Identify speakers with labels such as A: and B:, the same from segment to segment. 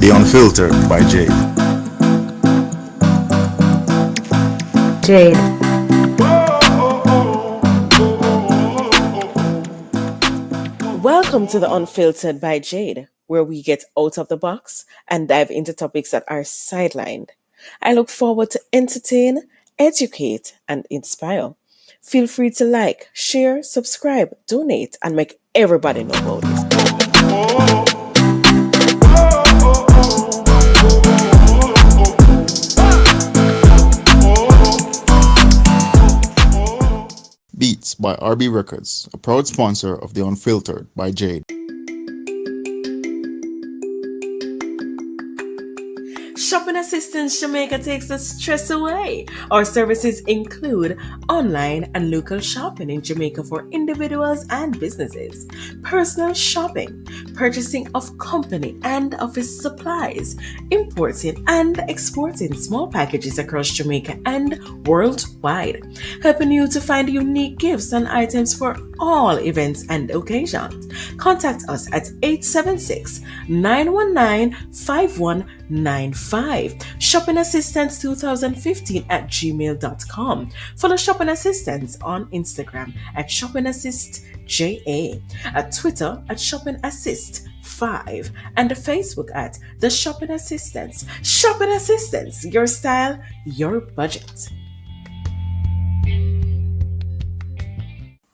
A: The Unfiltered by Jade.
B: Jade. Welcome to the Unfiltered by Jade, where we get out of the box and dive into topics that are sidelined. I look forward to entertain, educate, and inspire. Feel free to like, share, subscribe, donate, and make everybody know about this.
A: Beats by RB Records, a proud sponsor of The Unfiltered by Jade.
B: Shopping Assistance Jamaica takes the stress away. Our services include online and local shopping in Jamaica for individuals and businesses, personal shopping, purchasing of company and office supplies, importing and exporting small packages across Jamaica and worldwide, helping you to find unique gifts and items for all events and occasions. Contact us at 876 919 5195. Shopping Assistance 2015 at gmail.com. Follow Shopping Assistance on Instagram at Shopping Assist JA, at Twitter at Shopping Assist 5, and Facebook at The Shopping Assistance. Shopping Assistance, your style, your budget.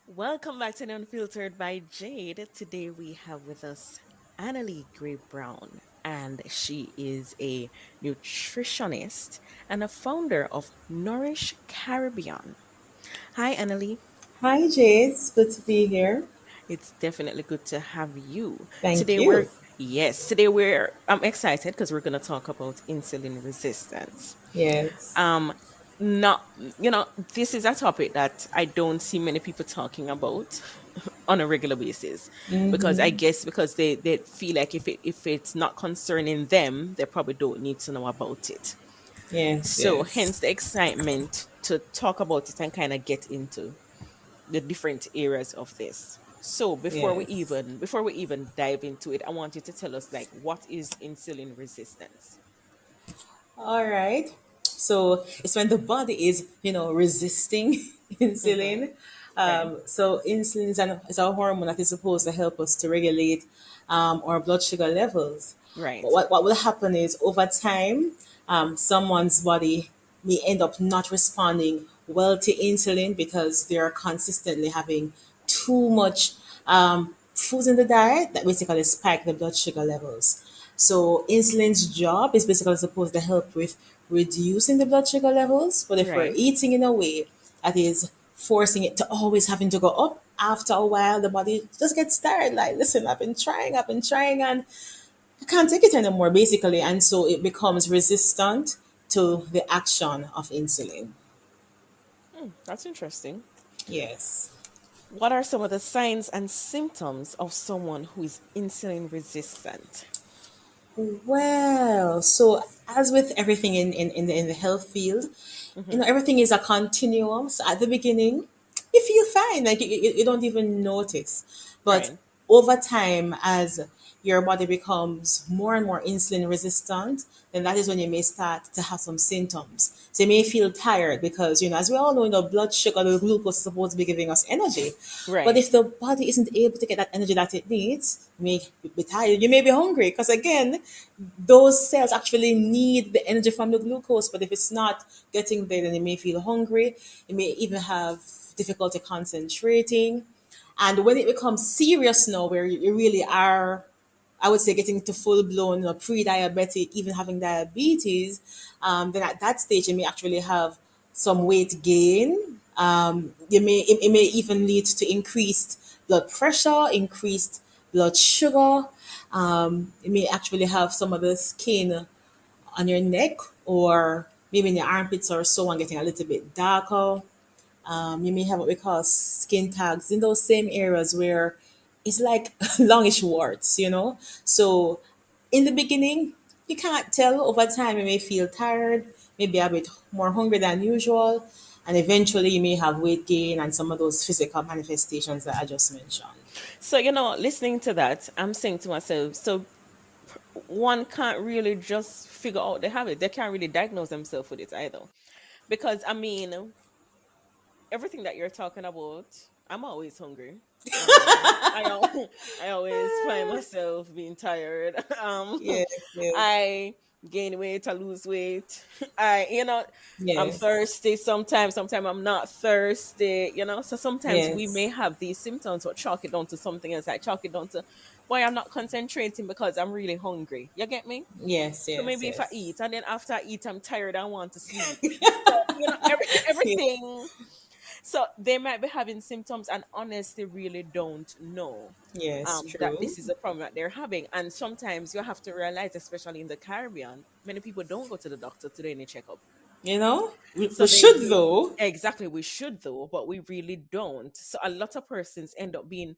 B: Welcome back to the Unfiltered by Jade. Today we have with us Annalee Gray Brown, and she is a nutritionist and a founder of Nourish Caribbean. Hi, Annalee.
C: Hi, Jade. It's good to be here.
B: It's definitely good to have you.
C: Thank
B: Today
C: you.
B: I'm excited because we're going to talk about insulin resistance.
C: Yes.
B: Not, this is a topic that I don't see many people talking about on a regular basis, because I guess because they feel like if it's not concerning them, they probably don't need to know about it.
C: Yes,
B: So
C: yes.
B: hence the excitement to talk about it and kind of get into the different areas of this. So
C: Yes.
B: before we even dive into it, I want you to tell us, like, what is insulin resistance?
C: All right. So it's when the body is, resisting
B: Mm-hmm.
C: insulin.
B: Okay.
C: So insulin is a hormone that is supposed to help us to regulate our blood sugar levels. But
B: Right.
C: what will happen is over time, someone's body may end up not responding well to insulin because they are consistently having too much food in the diet that basically spike the blood sugar levels. So insulin's job is basically supposed to help with reducing the blood sugar levels, but if we're
B: Right.
C: eating in a way that is forcing it to always having to go up, after a while the body just gets tired. Like, listen, I've been trying, and I can't take it anymore, basically, and so it becomes resistant to the action of insulin.
B: That's interesting.
C: Yes.
B: What are some of the signs and symptoms of someone who is insulin resistant?
C: Well, so as with everything in the health field,
B: Hmm.
C: everything is a continuum. So at the beginning, you feel fine, like you don't even notice. But
B: Right.
C: over time, as your body becomes more and more insulin resistant, then that is when you may start to have some symptoms. So you may feel tired because, as we all know, blood sugar, the glucose is supposed to be giving us energy. But
B: Right.
C: if the body isn't able to get that energy that it needs, you may be tired. You may be hungry because, again, those cells actually need the energy from the glucose. But if it's not getting there, then you may feel hungry. You may even have difficulty concentrating. And when it becomes serious now, where you really are, I would say, getting to full blown pre-diabetic, even having diabetes, then at that stage you may actually have some weight gain. It may even lead to increased blood pressure, increased blood sugar. You may actually have some of the skin on your neck or maybe in your armpits or so on getting a little bit darker. You may have what we call skin tags in those same areas where it's like longish warts. So in the beginning, you can't tell. Over time, you may feel tired, maybe a bit more hungry than usual, and eventually you may have weight gain and some of those physical manifestations that I just mentioned.
B: So, listening to that, I'm saying to myself, so one can't really just figure out they have it. They can't really diagnose themselves with it either. Because I mean, everything that you're talking about, I'm always hungry. I always find myself being tired.
C: Yes, yes,
B: I gain weight, I lose weight. I, I'm
C: yes,
B: thirsty sometimes. Sometimes I'm not thirsty. So sometimes we may
C: yes,
B: have these symptoms, but chalk it down to something else. Like chalk it down to, boy, I'm not concentrating because I'm really hungry. You get me?
C: yes,
B: So
C: yes,
B: maybe if I
C: yes,
B: eat and then after I eat, I'm tired, I want to sleep. So,
C: yes,
B: everything. So they might be having symptoms and honestly really don't know
C: yes,
B: that
C: true.
B: this is a problem that they're having. And sometimes you have to realize, especially in the Caribbean, many people don't go to the doctor to do any checkup.
C: We
B: So they
C: should
B: do
C: though.
B: exactly. We should though, but we really don't. So a lot of persons end up being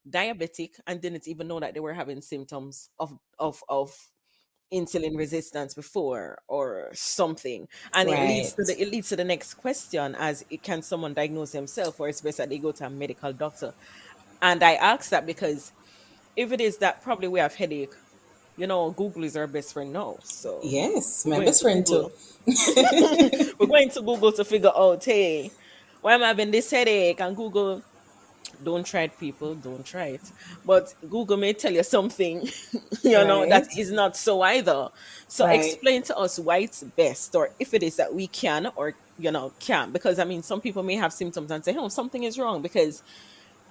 B: diabetic and didn't even know that they were having symptoms of insulin resistance before or something, and
C: Right.
B: it leads to the next question, as it, can someone diagnose themselves, or it's best that they go to a medical doctor. And I ask that because if it is that probably we have headache, Google is our best friend now, so
C: Yes,
B: we're
C: my
B: going
C: best
B: to
C: friend
B: Google.
C: too.
B: We're going to Google to figure out, hey, why am I having this headache? And Google, don't try it, people, don't try it. But Google may tell you something, that
C: Right,
B: is not so either. So
C: right,
B: explain to us why it's best, or if it is that we can or can. Because I mean, some people may have symptoms and say, oh, something is wrong because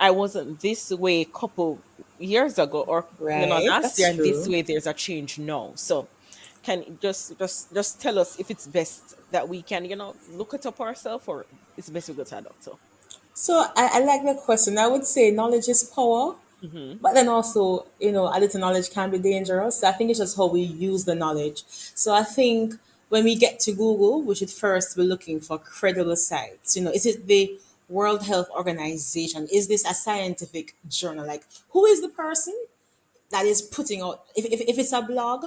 B: I wasn't this way a couple years ago, or
C: right.
B: last year,
C: That's
B: and this
C: true.
B: way there's a change now. So can you just tell us if it's best that we can, look it up ourselves, or it's best we go to a doctor.
C: So I like the question. I would say knowledge is power,
B: Hmm.
C: but then also, a little knowledge can be dangerous. So I think it's just how we use the knowledge. So I think when we get to Google, we should first be looking for credible sites. Is it the World Health Organization? Is this a scientific journal? Like, who is the person that is putting out, if it's a blog,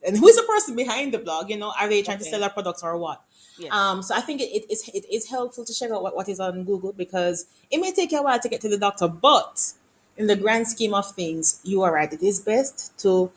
C: and who is the person behind the blog? Are they trying to sell
B: Okay.
C: a product or what?
B: Yes.
C: So I think it is helpful to check out what is on Google, because it may take you a while to get to the doctor, but in the grand scheme of things, you are right. It is best to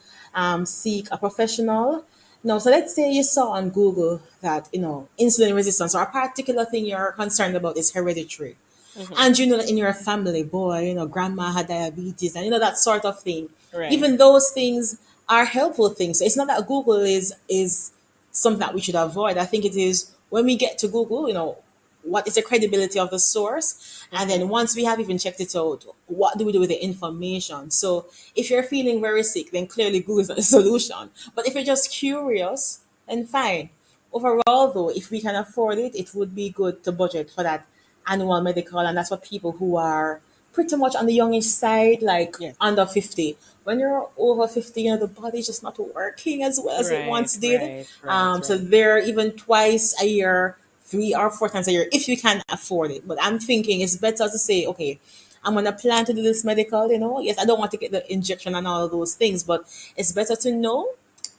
C: seek a professional. No, so let's say you saw on Google that insulin resistance, or a particular thing you're concerned about, is hereditary,
B: Hmm.
C: and that in your family, boy, grandma had diabetes, and that sort of thing.
B: Right.
C: Even those things are helpful things. So it's not that Google is something that we should avoid. I think it is, when we get to Google, what is the credibility of the source, and
B: Hmm.
C: then once we have even checked it out, what do we do with the information? So if you're feeling very sick, then clearly Google is not the solution. But if you're just curious, then fine. Overall, though, if we can afford it, it would be good to budget for that annual medical, and that's for people who are pretty much on the youngish side, like
B: Yes.
C: under 50. When you're over 50, the body's just not working as well as it
B: Right.
C: once did.
B: Right. Right.
C: So
B: Right.
C: they're even twice a year, 3 or 4 times a year, if you can afford it. But I'm thinking it's better to say, okay, I'm gonna plan to do this medical. Yes, I don't want to get the injection and all of those things, but it's better to know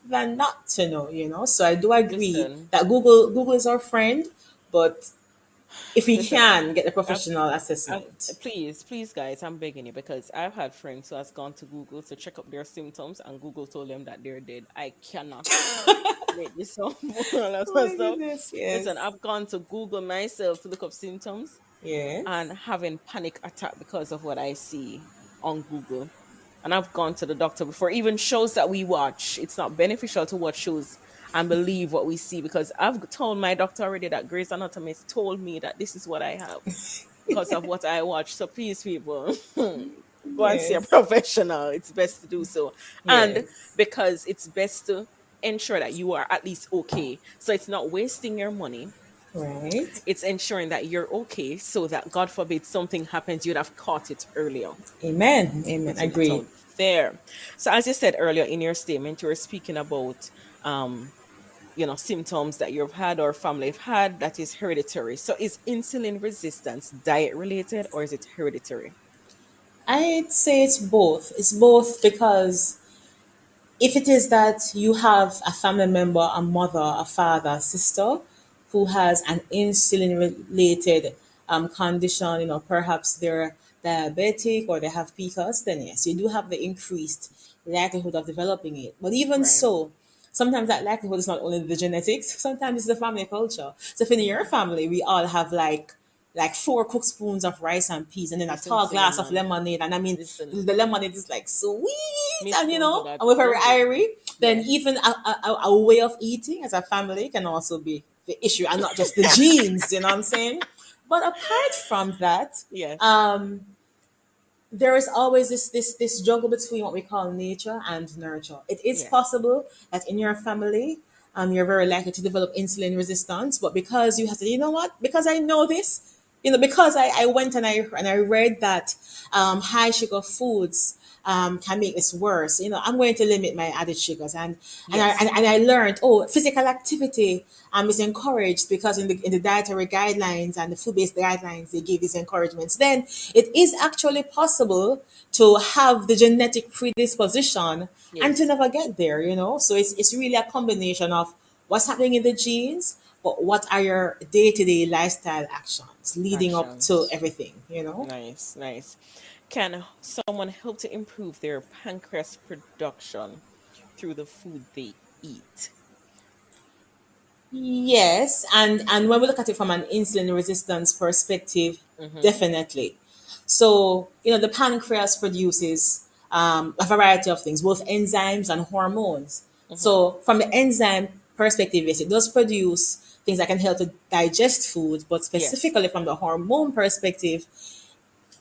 C: than not to know. So I do agree
B: Listen.
C: that Google is our friend, but if we
B: Listen.
C: can get the
B: I've,
C: professional
B: I've,
C: assessment.
B: please, please, guys, I'm begging you, because I've had friends who has gone to Google to check up their symptoms, and Google told them that they're dead. I cannot make this up. All that
C: Oh
B: sort of
C: my
B: stuff.
C: goodness,
B: Listen,
C: yes.
B: I've gone to Google myself to look up symptoms
C: Yes.
B: and having panic attack because of what I see on Google. And I've gone to the doctor before. Even shows that we watch, it's not beneficial to watch shows and believe what we see, because I've told my doctor already that Grey's Anatomy has told me that this is what I have because of what I watch. So please, people, go and see a
C: Yes.
B: professional. It's best to do so. And
C: Yes.
B: because it's best to ensure that you are at least okay. So it's not wasting your money,
C: Right.
B: it's ensuring that you're okay, so that God forbid something happens, you'd have caught it earlier.
C: Amen. Amen.
B: Putting it
C: Agree.
B: out there. So as you said earlier in your statement, you were speaking about um, symptoms that you've had or family have had that is hereditary. So is insulin resistance diet related, or is it hereditary?
C: I'd say it's both. It's both, because if it is that you have a family member, a mother, a father, a sister, who has an insulin related condition, perhaps they're diabetic or they have PCOS, then yes, you do have the increased likelihood of developing it. But even
B: Right.
C: so, sometimes that likelihood is not only the genetics, sometimes it's the family culture. So if in your family we all have like four cooked spoons of rice and peas and then a
B: Listen
C: tall
B: to you,
C: glass of
B: man.
C: lemonade, and I mean
B: Listen,
C: the lemonade is like sweet
B: me
C: and
B: spoon for that
C: and we're very
B: every day.
C: irie, then
B: Yes.
C: even a way of eating as a family can also be the issue and not just the genes, you know what I'm saying? But apart from that,
B: Yes.
C: there is always this juggle between what we call nature and nurture. It is
B: Yes.
C: possible that in your family, you're very likely to develop insulin resistance, but because you have to, you know what? Because I know this, because I went and I read that high sugar foods can make this worse. I'm going to limit my added sugars,
B: Yes.
C: and I learned, physical activity is encouraged because in the dietary guidelines and the food based guidelines they give these encouragements. Then it is actually possible to have the genetic predisposition and to
B: Yes.
C: never get there. So it's really a combination of what's happening in the genes, but what are your day to day lifestyle actions leading up to
B: Actions.
C: everything.
B: Nice. Nice. Can someone help to improve their pancreas production through the food they eat?
C: Yes, and when we look at it from an insulin resistance perspective,
B: Mm-hmm.
C: definitely. So the pancreas produces a variety of things, both enzymes and hormones.
B: Mm-hmm.
C: So from the enzyme perspective, yes, it does produce things that can help to digest food, but
B: Yes.
C: specifically from the hormone perspective,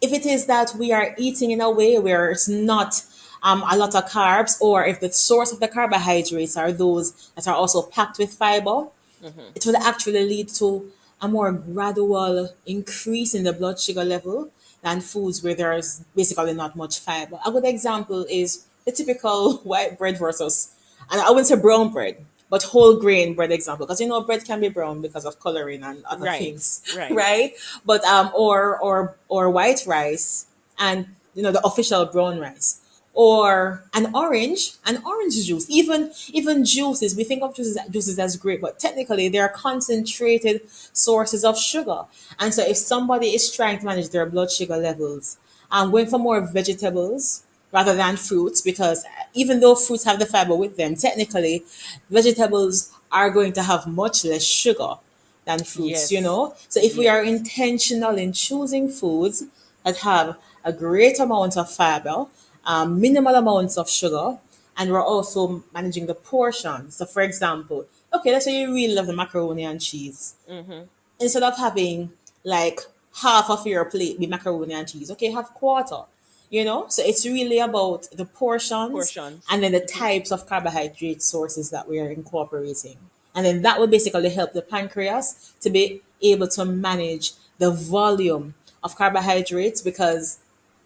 C: if it is that we are eating in a way where it's not a lot of carbs, or if the source of the carbohydrates are those that are also packed with fiber,
B: Mm-hmm.
C: it will actually lead to a more gradual increase in the blood sugar level than foods where there's basically not much fiber. A good example is the typical white bread versus, and I wouldn't say brown bread, but whole grain bread example, because bread can be brown because of coloring and other
B: Right.
C: things,
B: Right.
C: right? But or white rice and the official brown rice, or an orange juice, even juices. We think of juices as great, but technically they are concentrated sources of sugar. And so if somebody is trying to manage their blood sugar levels, going for more vegetables rather than fruits, because even though fruits have the fiber with them, technically vegetables are going to have much less sugar than fruits.
B: Yes.
C: So if we are
B: Yes.
C: intentional in choosing foods that have a great amount of fiber, minimal amounts of sugar, and we're also managing the portions. So, for example, okay, let's say you really love the macaroni and cheese.
B: Mm-hmm.
C: Instead of having like half of your plate be macaroni and cheese, okay, have quarter. So it's really about the portions
B: Portions.
C: and then the
B: Mm-hmm.
C: types of carbohydrate sources that we are incorporating. And then that will basically help the pancreas to be able to manage the volume of carbohydrates, because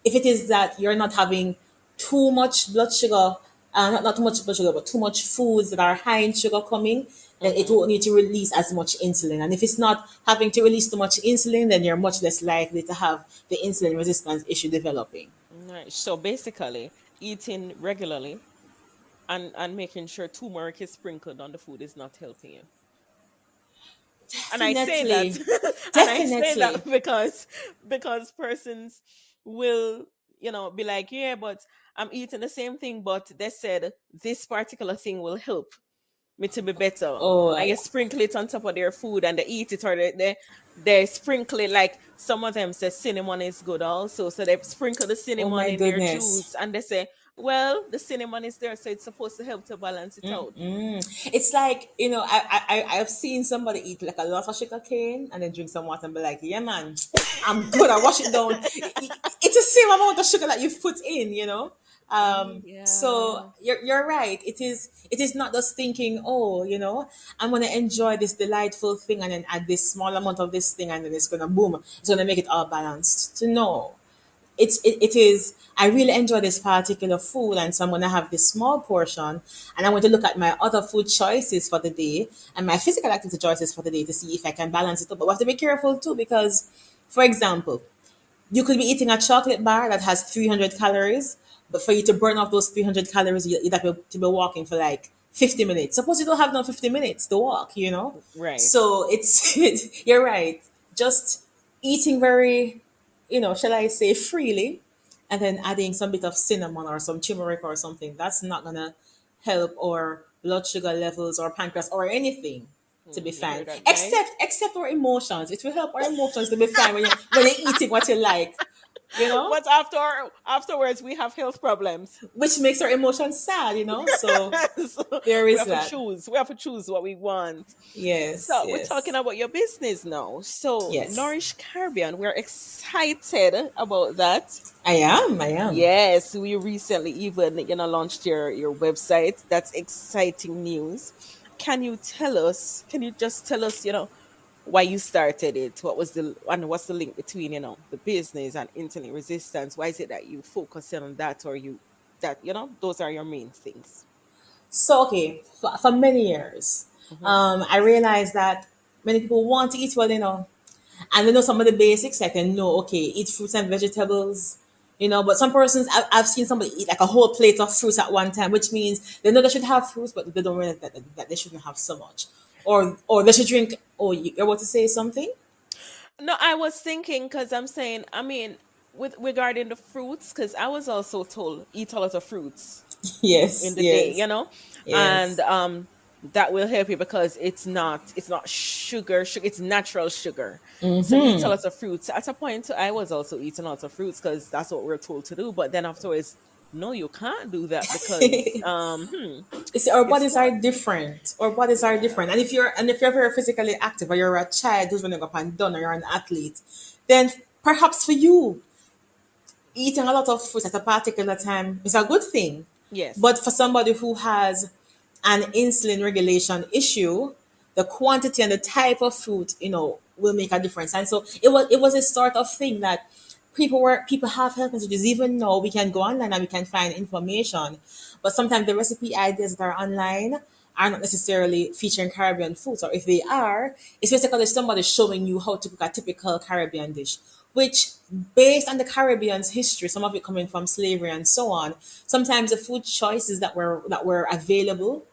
C: if it is that you're not having too much blood sugar, not too much blood sugar, but too much foods that are high in sugar coming, then it
B: Mm-hmm.
C: won't need to release as much insulin. And if it's not having to release too much insulin, then you're much less likely to have the insulin resistance issue developing.
B: Right. So basically, eating regularly and making sure turmeric is sprinkled on the food is not helping you. And I say that,
C: Definitely.
B: and I say that
C: Definitely.
B: because persons will, be like, yeah, but I'm eating the same thing, but they said this particular thing will help me to be better.
C: Oh,
B: And you sprinkle it on top of their food and they eat it, or they sprinkle it, like some of them say cinnamon is good also. So they sprinkle the
C: oh
B: cinnamon
C: my
B: in their
C: goodness.
B: juice and they say, well, the cinnamon is there, so it's supposed to help to balance it out.
C: It's like, I've seen somebody eat like a lot of sugar cane and then drink some water and be like, yeah, man, I'm good. I wash it down. It's the same amount of sugar that you've put in. So
B: Yeah.
C: you're right. It is not just thinking, I'm gonna enjoy this delightful thing and then add this small amount of this thing and then it's gonna boom. It's gonna make it all balanced. To know it is, I really enjoy this particular food, and so I'm going to have this small portion, and I'm going to look at my other food choices for the day and my physical activity choices for the day to see if I can balance it up. But we have to be careful too, because for example, you could be eating a chocolate bar that has 300 calories, but for you to burn off those 300 calories, you'd have to be walking for like 50 minutes. Suppose you don't have no 50 minutes to walk.
B: Right.
C: So it's you're right. Just eating very, shall I say, freely, and then adding some bit of cinnamon or some turmeric or something, that's not gonna help our blood sugar levels or pancreas or anything to be
B: You
C: fine.
B: hear that, guys?
C: Except our emotions. It will help our emotions to be fine when you're eating what you like, you know,
B: But afterwards, we have health problems.
C: which makes our emotions sad, So
B: So
C: there
B: we
C: is
B: have to
C: that.
B: choose. We have to choose what we want.
C: Yes,
B: So we're talking
C: yes,
B: about your business now. So
C: yes.
B: Nourish Caribbean, we're excited about that.
C: I am. I am.
B: Yes, we recently even launched your website. That's exciting news. Can you just tell us, why you started it? What was the and what's the link between, the business and insulin resistance? Why is it that you focus on that, or those are your main things?
C: So, okay, for many years,
B: Hmm.
C: I realized that many people want to eat well, and they know some of the basics. I can know, okay, eat fruits and vegetables, but some persons, I've seen somebody eat like a whole plate of fruits at one time, which means they know they should have fruits, but they don't realize that they shouldn't have so much. Or they should drink, oh, you're about to say something?
B: No, I was thinking, because I'm saying, I mean, with regarding the fruits, because I was also told eat a lot of fruits in
C: Yes,
B: the day,
C: yes,
B: and
C: yes.
B: that will help you because it's not sugar, it's natural sugar. So eat a lot of fruits. At a point I was also eating lots of fruits because that's what we're told to do, but then afterwards, no, you can't do that because
C: You see, our
B: it's
C: bodies are
B: not.
C: different. Our bodies are
B: Yeah.
C: different. And if you're very physically active, or you're a child who's running up and down, or you're an athlete, then perhaps for you, eating a lot of fruit at a particular time is a good thing.
B: Yes.
C: But for somebody who has an insulin regulation issue, the quantity and the type of fruit, will make a difference. And so it was a sort of thing that people have health messages. Even now, we can go online and we can find information, but sometimes the recipe ideas that are online are not necessarily featuring Caribbean foods, or if they are, it's basically somebody showing you how to cook a typical Caribbean dish, which, based on the Caribbean's history, some of it coming from slavery and so on, sometimes the food choices that were available,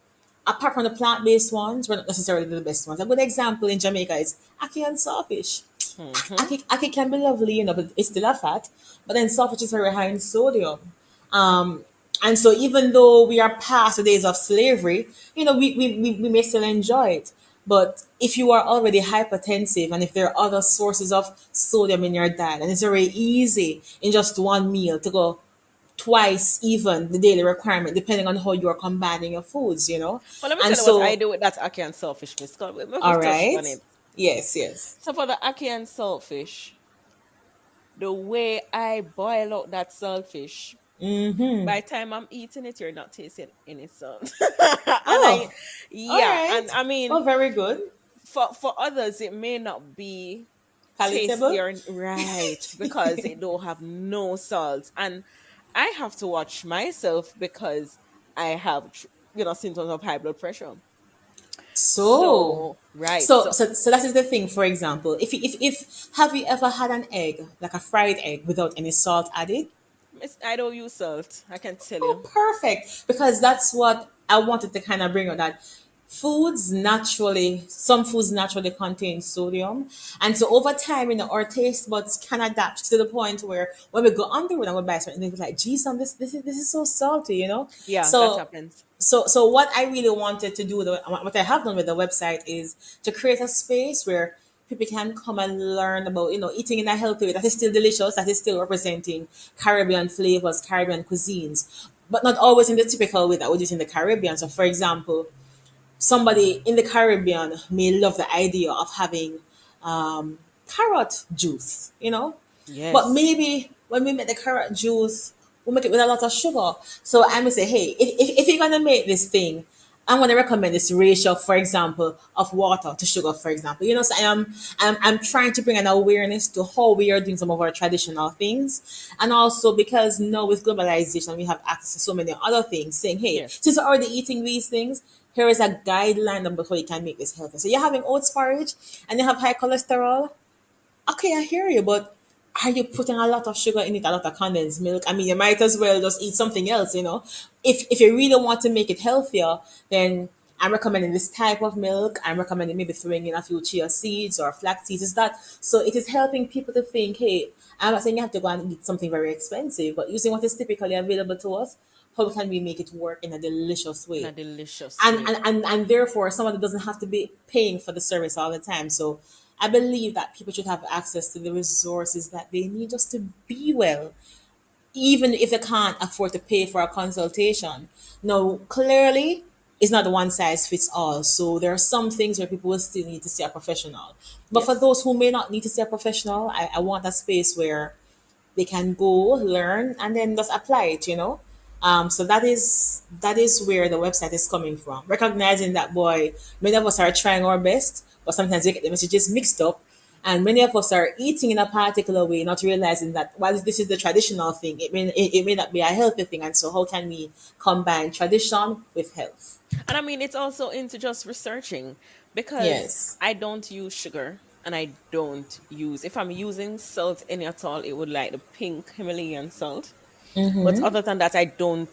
C: apart from the plant-based ones, were not necessarily the best ones. A good example in Jamaica is ackee and sawfish.
B: Hmm.
C: Ackee can be lovely, but it's still a fat. But then sawfish is very high in sodium. And so, even though we are past the days of slavery, we may still enjoy it. But if you are already hypertensive, and if there are other sources of sodium in your diet, and it's very easy in just one meal to go twice even the daily requirement, depending on how you are combining your foods.
B: Well, let me
C: And
B: tell you what I
C: so,
B: do with that ackee and saltfish, Miss Scott.
C: all
B: We've touched
C: right.
B: on it.
C: Yes, yes.
B: So for the ackee and saltfish, the way I boil out that saltfish, by the time I'm eating it, you're not tasting any salt. And
C: Oh, all
B: yeah,
C: right.
B: and I mean,
C: Oh, very good.
B: for others, it may not be
C: Palatable.
B: tastier, right, because it don't have no salt. And I have to watch myself because I have, symptoms of high blood pressure.
C: So,
B: So, right.
C: so,
B: So,
C: so, so that is the thing. For example, if have you ever had an egg, like a fried egg, without any salt added?
B: I don't use salt. I can tell
C: Oh,
B: you.
C: perfect. Because that's what I wanted to kind of bring out, that some foods naturally contain sodium. And so over time, our taste buds can adapt to the point where when we go on the road and we buy something, they're like, geez, this is so salty.
B: Yeah, that
C: So
B: happens.
C: so what I really wanted to do, what I have done with the website, is to create a space where people can come and learn about, eating in a healthy way that is still delicious, that is still representing Caribbean flavors, Caribbean cuisines, but not always in the typical way that we do it in the Caribbean. So, for example, somebody in the Caribbean may love the idea of having carrot juice. But
B: Yes.
C: maybe when we make the carrot juice, we make it with a lot of sugar. So I may say, hey, if you're gonna make this thing, I'm gonna recommend this ratio, for example, of water to sugar, for example. So I'm trying to bring an awareness to how we are doing some of our traditional things. And also, because now with globalization we have access to so many other things, saying, hey,
B: Yes.
C: since we're already eating these things, here is a guideline about how you can make this healthy. So you're having oats porridge and you have high cholesterol. Okay, I hear you, but are you putting a lot of sugar in it, a lot of condensed milk? I mean, you might as well just eat something else. If you really want to make it healthier, then I'm recommending this type of milk. I'm recommending maybe throwing in a few chia seeds or flax seeds. Is that so? It is helping people to think, hey, I'm not saying you have to go and eat something very expensive, but using what is typically available to us, how can we make it work in a delicious
B: In a
C: way?
B: delicious way.
C: And therefore someone doesn't have to be paying for the service all the time. So I believe that people should have access to the resources that they need just to be well, even if they can't afford to pay for a consultation. Now, clearly, it's not one size fits all. So there are some things where people will still need to see a professional. But for
B: Yes.
C: those who may not need to see a professional, I want a space where they can go learn and then just apply it. So that is where the website is coming from, recognizing that, boy, many of us are trying our best, but sometimes we get the messages mixed up, and many of us are eating in a particular way, not realizing that while this is the traditional thing, it may not be a healthy thing. And so how can we combine tradition with health?
B: And I mean, it's also into just researching, because
C: Yes.
B: I don't use sugar, and I don't use, if I'm using salt any at all, it would like the pink Himalayan salt. But other than that, I don't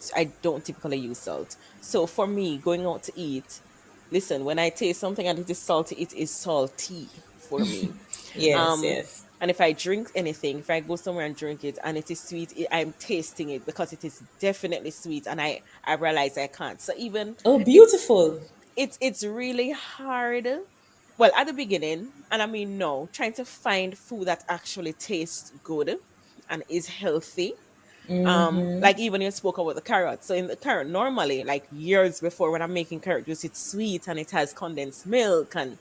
B: typically use salt. So for me, going out to eat, listen, when I taste something and it is salty, it is salty for me.
C: Yes,
B: Um,
C: yes.
B: and if I drink anything, if I go somewhere and drink it and it is sweet, I'm tasting it because it is definitely sweet, and I realize I can't. So even
C: Oh,
B: it's
C: beautiful.
B: it's really hard. Well, at the beginning, and I mean, no, trying to find food that actually tastes good and is healthy. Like even you spoke about the carrot. So in the carrot, normally, like years before, when I'm making carrot juice, it's sweet and it has condensed milk, and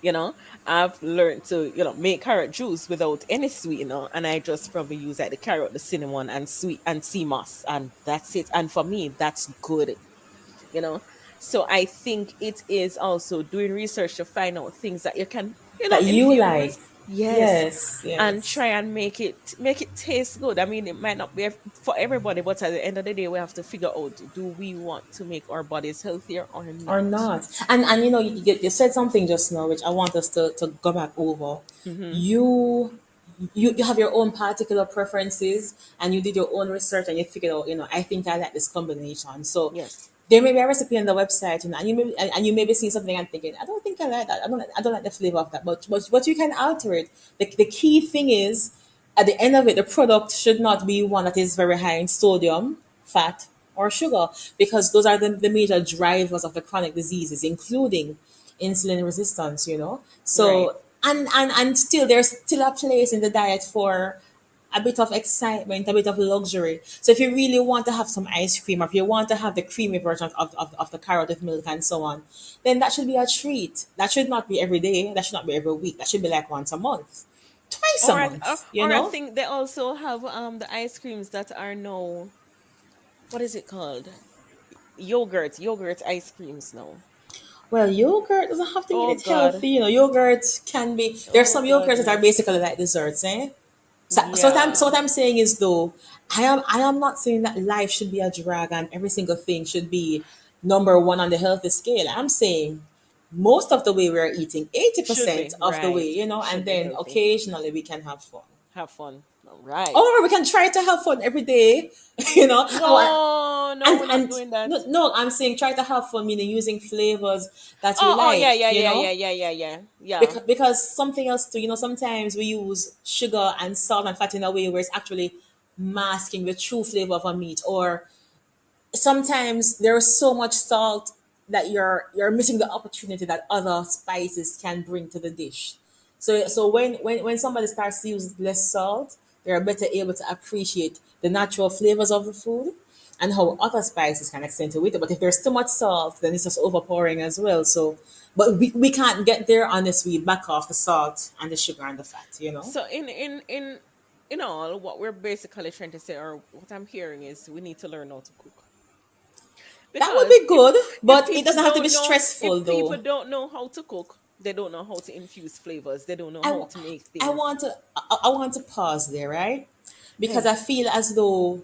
B: you know, I've learned to, make carrot juice without any sweetener, and I just probably use like the carrot, the cinnamon, and sweet and sea moss, and that's it. And for me, that's good, you know. So I think it is also doing research to find out things that you can,
C: That you like.
B: infuse. Yes.
C: Yes,
B: And
C: yes.
B: try and make it taste good. I mean, it might not be for everybody, but at the end of the day, we have to figure out, do we want to make our bodies healthier or
C: Or
B: not?
C: not. And you said something just now which I want us to go back over.
B: Mm-hmm.
C: You you you have your own particular preferences, and you did your own research, and you figured out, I think I like this combination. So
B: Yes.
C: there may be a recipe on the website, and you may be seeing something and thinking, I don't think I like that. I don't like the flavor of that. But you can alter it. The key thing is, at the end of it, the product should not be one that is very high in sodium, fat, or sugar, because those are the major drivers of the chronic diseases, including insulin resistance.
B: Right.
C: So, and still, there's still a place in the diet for a bit of excitement, a bit of luxury. So if you really want to have some ice cream, or if you want to have the creamy version of the carrot with milk and so on, then that should be a treat. That should not be every day. That should not be every week. That should be like once a month, twice a
B: Or I, or,
C: month, you
B: or I
C: know?
B: think they also have the ice creams that are no, what is it called? Yogurt ice creams now.
C: Well, yogurt doesn't have to mean
B: Oh
C: it's
B: God.
C: healthy. Yogurt can be. There's
B: Oh
C: some yogurts that are
B: goodness.
C: basically like desserts, eh? So
B: Yeah.
C: what I'm saying is, though, I am not saying that life should be a drag and every single thing should be number one on the healthy scale. I'm saying most of the way we're eating, eighty
B: Should
C: percent
B: be
C: of the way,
B: right.
C: and
B: Should be
C: then
B: healthy.
C: occasionally we can have fun.
B: Have fun. All right.
C: Or we can try to have fun every day, you know.
B: No, no,
C: And
B: we're not
C: and
B: doing that.
C: no, no, I'm saying try to have fun, meaning using flavors that we
B: Oh, yeah,
C: like,
B: yeah, yeah, yeah, yeah, yeah, yeah. Yeah.
C: because something else too, sometimes we use sugar and salt and fat in a way where it's actually masking the true flavor of a meat. Or sometimes there's so much salt that you're missing the opportunity that other spices can bring to the dish. So when somebody starts to use less salt, they're better able to appreciate the natural flavors of the food and how other spices can accentuate it. But if there's too much salt, then it's just overpowering as well. So, but we can't get there unless we back off the salt and the sugar and the fat.
B: So in all, what we're basically trying to say, or what I'm hearing, is we need to learn how to cook.
C: That would
B: Because
C: be good,
B: if
C: but it
B: people
C: doesn't have to be
B: don't know
C: stressful
B: if people
C: though.
B: don't know how to cook, they don't know how to infuse flavors. They don't know
C: I,
B: how
C: w-
B: to make
C: I
B: things.
C: want to I want to pause there, right? Because
B: Okay.
C: I feel as though,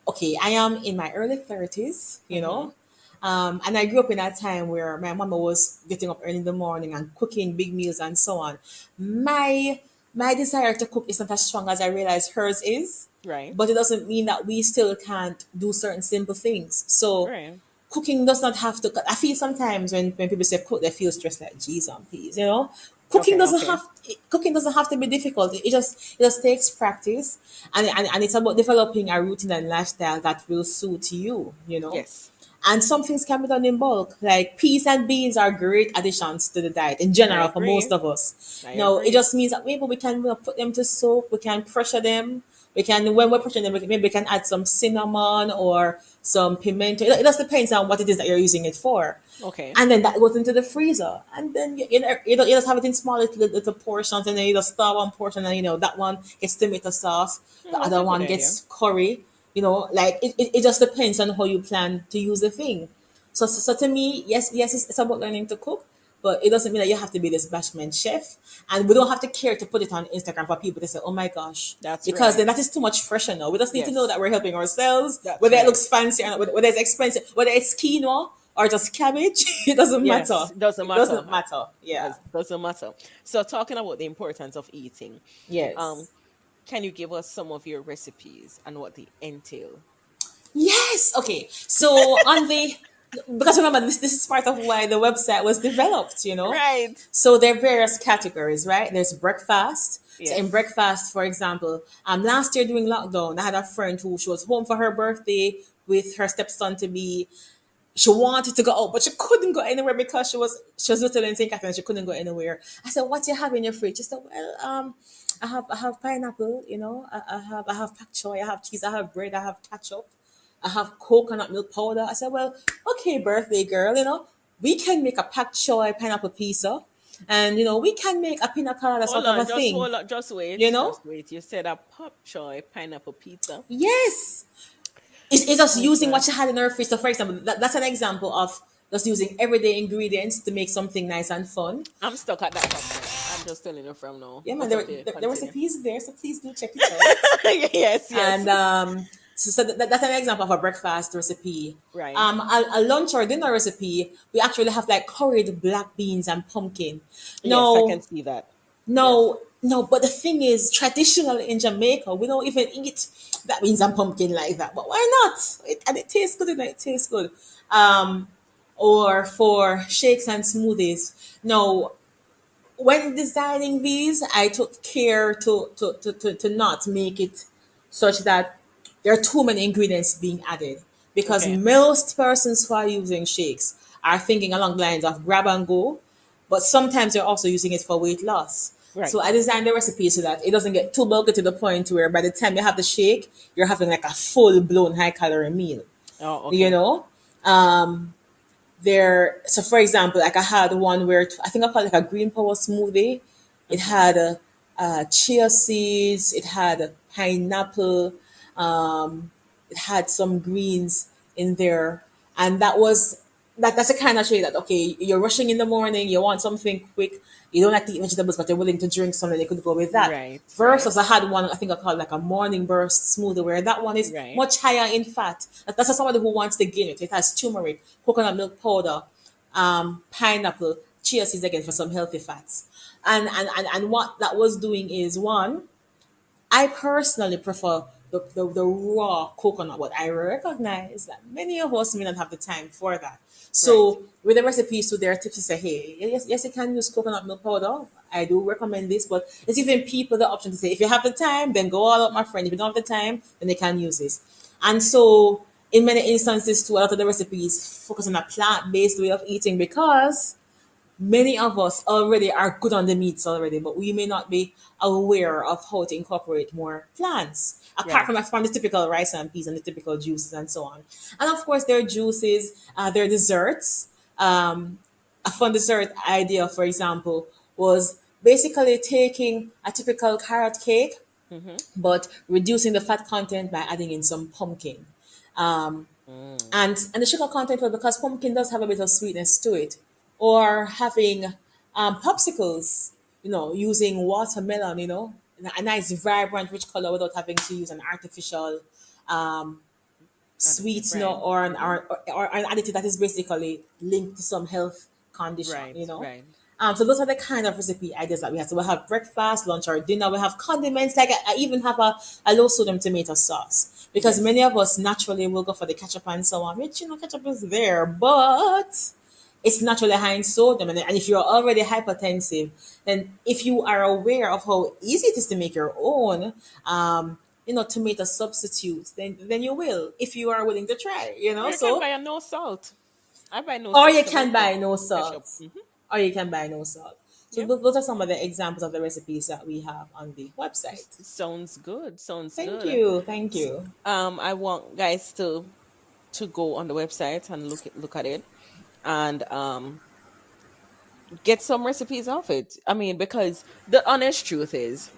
C: okay, I am in my early 30s,
B: Mm-hmm.
C: and I grew up in a time where my mama was getting up early in the morning and cooking big meals and so on. My desire to cook is not as strong as I realize hers is,
B: Right.
C: but it doesn't mean that we still can't do certain simple things. So
B: Right.
C: cooking does not have to. I feel sometimes when people say cook, they feel stressed like geez on peas. You know, cooking
B: Okay,
C: doesn't
B: okay.
C: have cooking doesn't have to be difficult. It just takes practice, and it's about developing a routine and lifestyle that will suit you. You know,
B: Yes,
C: and some things can be done in bulk. Like peas and beans are great additions to the diet in
B: I
C: general for most
B: agree.
C: of us.
B: I
C: Now, it
B: agree.
C: just means that maybe we can put them to soak, we can pressure them. We can, when we're pressing them, maybe we can add some cinnamon or some pimento. It just depends on what it is that you're using it for.
B: Okay.
C: And then that goes into the freezer. And then, you just have it in small little portions. And then you just stir one portion and, that one gets tomato sauce. The
B: That's
C: other
B: a good
C: one
B: idea.
C: gets curry. Like it just depends on how you plan to use the thing. So to me, yes, it's about learning to cook, but it doesn't mean that you have to be this bashment chef. And we don't have to care to put it on Instagram for people to say, oh my gosh,
B: That's
C: because
B: right.
C: then that is too much pressure now. We just need to know
B: Yes,
C: that we're helping ourselves,
B: that's
C: whether it
B: right.
C: looks fancy or not, whether it's expensive, whether it's quinoa or just cabbage, it doesn't
B: Yes,
C: matter.
B: doesn't
C: It
B: matter.
C: doesn't matter. Yeah.
B: Doesn't matter. So, talking about the importance of eating, um,
C: Yes.
B: can you give us some of your recipes and what they entail?
C: Yes. Okay. So on the because remember this is part of why the website was developed.
B: Right.
C: So there are various categories, right? There's breakfast. So in
B: Yes.
C: breakfast, for example, last year during lockdown, I had a friend who she was home for her birthday with her stepson to be. She wanted to go out, but she couldn't go anywhere because she was little in St. Catherine. She couldn't go anywhere. I said, "What do you have in your fridge?" She said, "Well, I have pineapple. I have pak choy. I have cheese. I have bread. I have ketchup. I have coconut milk powder." I said, "Well, okay, birthday girl. We can make a pak choy pineapple pizza, and we can make a pina colada
B: Hold
C: sort of a
B: on, just
C: thing.
B: hold on,
C: You know?
B: just wait. You said a pop choy pineapple pizza.
C: Yes." It's just
B: Oh
C: using what
B: God,
C: you had in her fridge. So, for example, that's an example of just using everyday ingredients to make something nice and fun.
B: I'm stuck at that pop choy. I'm just telling you from now.
C: Yeah, man,
B: But
C: there,
B: okay,
C: there
B: continue.
C: recipes there, so please do check it out.
B: Yes, yes.
C: And so that's an example of a breakfast recipe.
B: Right.
C: A lunch or dinner recipe, we actually have like curried black beans and pumpkin.
B: Yes, I
C: No,
B: can see that. Yes.
C: no, no, but the thing is, traditionally in Jamaica, we don't even eat black beans and pumpkin like that. But why not? And it tastes good, and it tastes good. Um, or for shakes and smoothies. No, when designing these, I took care to not make it such that there are too many ingredients being added. Because
B: Okay.
C: most persons who are using shakes are thinking along the lines of grab and go, but sometimes they're also using it for weight loss. So I
B: Right.
C: designed the recipe so that it doesn't get too bulky to the point where by the time you have the shake, you're having like a full blown high calorie meal.
B: Oh,
C: You
B: okay.
C: know? So for example, like I had one where I think I called it like a green power smoothie. It
B: Mm-hmm.
C: had chia seeds, it had pineapple, it had some greens in there, and that's the kind of shade that okay, you're rushing in the morning, you want something quick, you don't like to eat vegetables, but you're willing to drink something. They could go with that.
B: Right. Right.
C: Versus I had one I think I called like a morning burst smoothie, where that one is
B: Right.
C: much higher in fat. That's for somebody who wants to gain it. It has turmeric, coconut milk powder, pineapple, chia seeds again for some healthy fats. And what that was doing is one, I personally prefer the raw coconut, but I recognize that many of us may not have the time for that.
B: Right.
C: So with the recipes, so there are tips to say, hey, yes, you can use coconut milk powder. I do recommend this, but it's even people the option to say, if you have the time, then go all out, my friend. If you don't have the time, then they can use this. And so in many instances, too, a lot of the recipes focus on a plant-based way of eating because many of us already are good on the meats already, but we may not be aware of how to incorporate more plants apart
B: Right.
C: from the typical rice and peas and the typical juices and so on. And of course, there are juices, there are desserts. A fun dessert idea, for example, was basically taking a typical carrot cake
B: Mm-hmm.
C: but reducing the fat content by adding in some pumpkin.
B: Mm.
C: And the sugar content was because pumpkin does have a bit of sweetness to it, or having popsicles, using watermelon, a nice vibrant rich color without having to use an artificial
B: Additive.
C: sweetener
B: Right.
C: or
B: Mm-hmm.
C: an additive that is basically linked to some health condition,
B: Right. Right.
C: So those are the kind of recipe ideas that we have. So we'll have breakfast, lunch, or dinner. We have condiments. Like I even have a low sodium tomato sauce because
B: Yes.
C: many of us naturally will go for the ketchup and so on. Which ketchup is there, but it's naturally high in sodium. And if you're already hypertensive, then if you are aware of how easy it is to make your own, tomato substitutes, then you will if you are willing to try.
B: Or you can
C: So
B: buy a no salt. I buy no
C: or
B: salt
C: you can
B: tomato
C: buy no
B: ketchup.
C: salt. Or you can buy no salt. So
B: Yep.
C: those are some of the examples of the recipes that we have on the website.
B: Sounds good. Sounds
C: Thank
B: good.
C: you. Thank you.
B: I want guys to go on the website and look at it and get some recipes of it. I mean, because the honest truth is,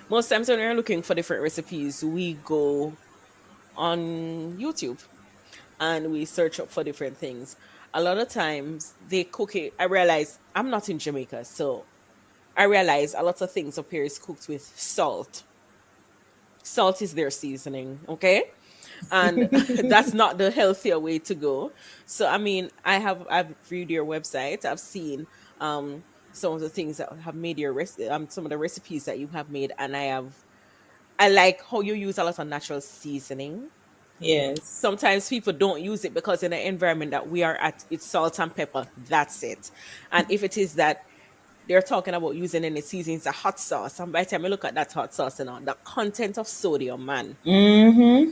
B: most times when we're looking for different recipes, we go on YouTube and we search up for different things. A lot of times they cook it. I realize I'm not in Jamaica, so I realize a lot of things up here is cooked with salt. Salt is their seasoning, okay? And that's not the healthier way to go. So I mean, I've reviewed your website. I've seen some of the things that have made some of the recipes that you have made, and I like how you use a lot of natural seasoning.
C: Yes.
B: Sometimes people don't use it because in the environment that we are at, it's salt and pepper. That's it. And if it is that they're talking about using any seasonings, a hot sauce, and by the time you look at that hot sauce and on the content of sodium, man,
C: Mm-hmm.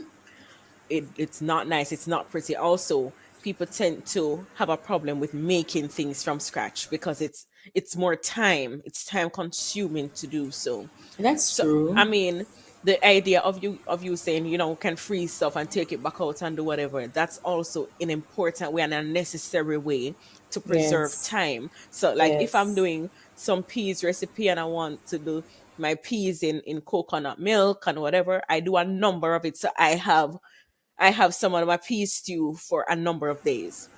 B: it's not nice, it's not pretty. Also, people tend to have a problem with making things from scratch because it's more time, it's time consuming to do so.
C: That's
B: So I
C: true.
B: mean, the idea of you saying, can freeze stuff and take it back out and do whatever, that's also an important way and a necessary way to preserve
C: Yes.
B: time. So like if I'm
C: Yes.
B: doing some peas recipe and I want to do my peas in coconut milk and whatever, I do a number of it. So I have some of my pea stew for a number of days.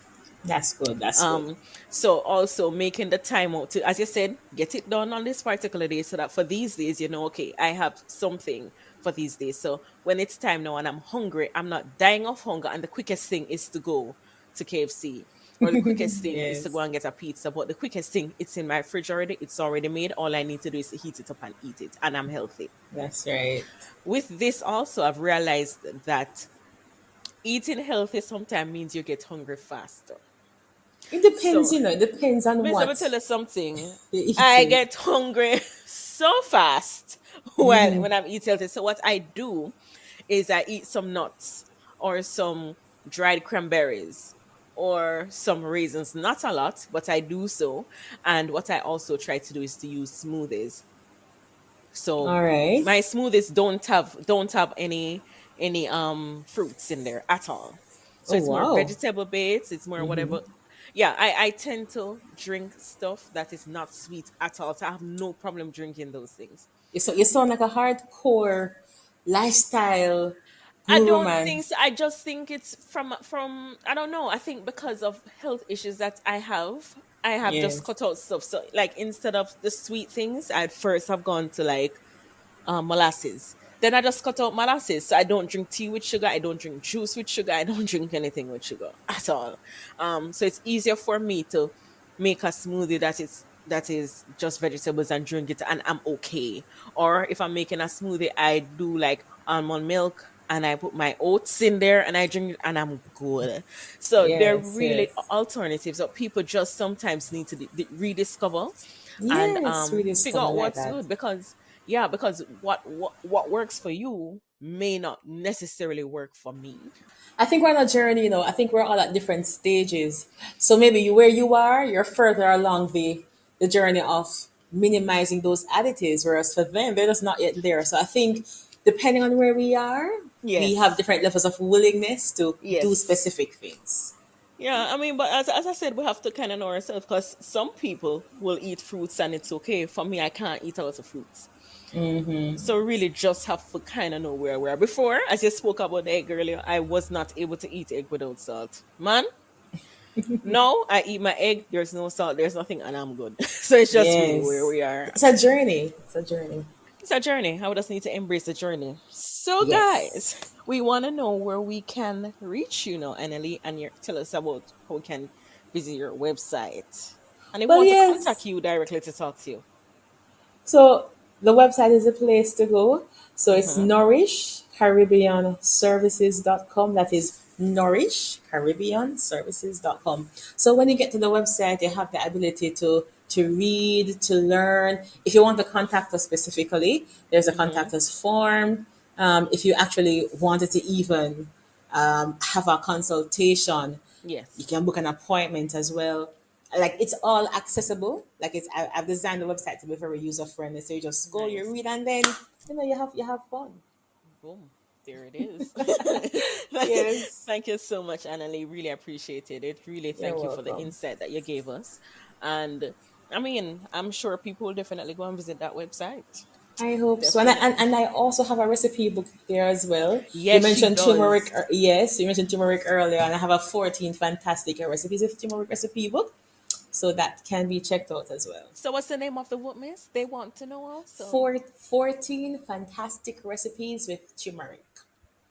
C: That's good. That's good.
B: Um, so also making the time out to, as you said, get it done on this particular day so that for these days, okay, I have something for these days. So when it's time now and I'm hungry, I'm not dying of hunger. And the quickest thing is to go to KFC. Or the quickest thing is to go
C: Yes.
B: and get a pizza. But the quickest thing, it's in my fridge already. It's already made. All I need to do is to heat it up and eat it. And I'm healthy.
C: That's right.
B: With this also, I've realized that eating healthy sometimes means you get hungry faster.
C: It depends,
B: So,
C: it depends on
B: Miss, let me
C: what
B: tell you something.
C: you're
B: I
C: eating.
B: get hungry so fast when I'm eating healthy. So what I do is I eat some nuts or some dried cranberries or some raisins. Not a lot, but I do so. And what I also try to do is to use smoothies. So
C: All right.
B: my smoothies don't have any fruits in there at all. So
C: Oh,
B: it's more
C: wow.
B: vegetable based, it's more whatever. Yeah, I tend to drink stuff that is not sweet at all. So I have no problem drinking those things.
C: You sound like a hardcore lifestyle
B: I
C: guru
B: don't
C: man.
B: think so. I just think it's from I don't know. I think because of health issues that I have just
C: Yes.
B: cut out stuff. So like instead of the sweet things, I'd first have gone to like molasses. Then I just cut out molasses. So I don't drink tea with sugar. I don't drink juice with sugar. I don't drink anything with sugar at all. So it's easier for me to make a smoothie that is just vegetables and drink it and I'm okay. Or if I'm making a smoothie, I do like almond milk and I put my oats in there and I drink it and I'm good. So they're
C: Yes.
B: really
C: Yes.
B: alternatives that people just sometimes need to rediscover and
C: Yes. Really
B: figure
C: someone
B: out
C: like
B: what's
C: that.
B: good because yeah, because what works for you may not necessarily work for me.
C: I think we're on a journey, I think we're all at different stages. So maybe where you are, you're further along the journey of minimizing those additives, whereas for them, they're just not yet there. So I think depending on where we are, we have
B: Yes.
C: different levels of willingness to do
B: Yes.
C: specific things.
B: Yeah, I mean, but as I said, we have to kind of know ourselves because some people will eat fruits and it's okay. For me, I can't eat a lot of fruits. So really just have to kind of know where we are. Before, as you spoke about the egg earlier, I was not able to eat egg without salt. Man, now I eat my egg, there's no salt, there's nothing, and I'm good. So it's just really where
C: Yes.
B: we are.
C: It's a journey. It's a journey.
B: It's a journey. I would just need to embrace the journey. So, guys,
C: Yes.
B: we want to know where we can reach you now, Annalee, and tell us about how we can visit your website. And they
C: Well,
B: want to contact
C: yes.
B: you directly to talk to you.
C: So the website is a place to go. So it's
B: Mm-hmm.
C: Nourish Caribbean Services.com. That is Nourish Caribbean Services.com. So when you get to the website, you have the ability to read, to learn. If you want to contact us specifically, there's a
B: Mm-hmm.
C: contact us form. If you actually wanted to even have a consultation, you
B: Yes.
C: can book an appointment as well. Like it's all accessible. Like I've designed the website to be very user friendly. So you just go, you
B: Nice.
C: read, and then you have fun.
B: Boom. There it is.
C: Yes,
B: Thank you so much, Annalee. Really appreciate it. It really
C: you're
B: thank you for the
C: welcome.
B: insight that you gave us. And I mean, I'm sure people will definitely go and visit that website.
C: I hope so. And
B: Definitely.
C: I also have a recipe book there as well. You
B: Yes, she
C: mentioned turmeric.
B: does.
C: Yes, you mentioned turmeric earlier, and I have a 14 fantastic recipes with turmeric recipe book. So that can be checked out as well.
B: So what's the name of the book, miss? They want to know also.
C: 14 fantastic recipes with turmeric.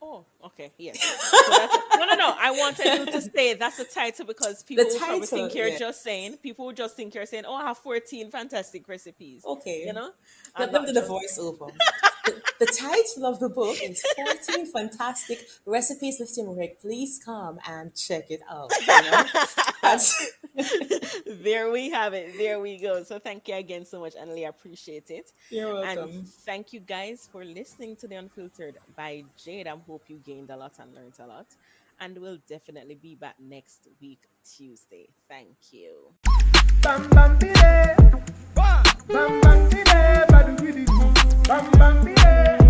B: Oh, okay, yes. So that's no, no, no. I wanted you to say that's the title because
C: The
B: people will probably
C: title,
B: think you're
C: yeah.
B: just saying. People will just think you're saying, "Oh, I have 14 fantastic recipes." You
C: Okay.
B: know, I'm
C: Let me
B: not
C: do the
B: just.
C: voiceover. The title of the book is 14 Fantastic Recipes with Turmeric. Please come and check it out. That's
B: There we have it. There we go. So thank you again so much, Annalie. I appreciate it.
C: You're
B: And
C: welcome.
B: thank you guys for listening to the Unfiltered by Jade. I hope you gained a lot and learned a lot. And we'll definitely be back next week, Tuesday. Thank you.
D: Bam bam bide, bam bam bide, badu bidi, bam bam bide.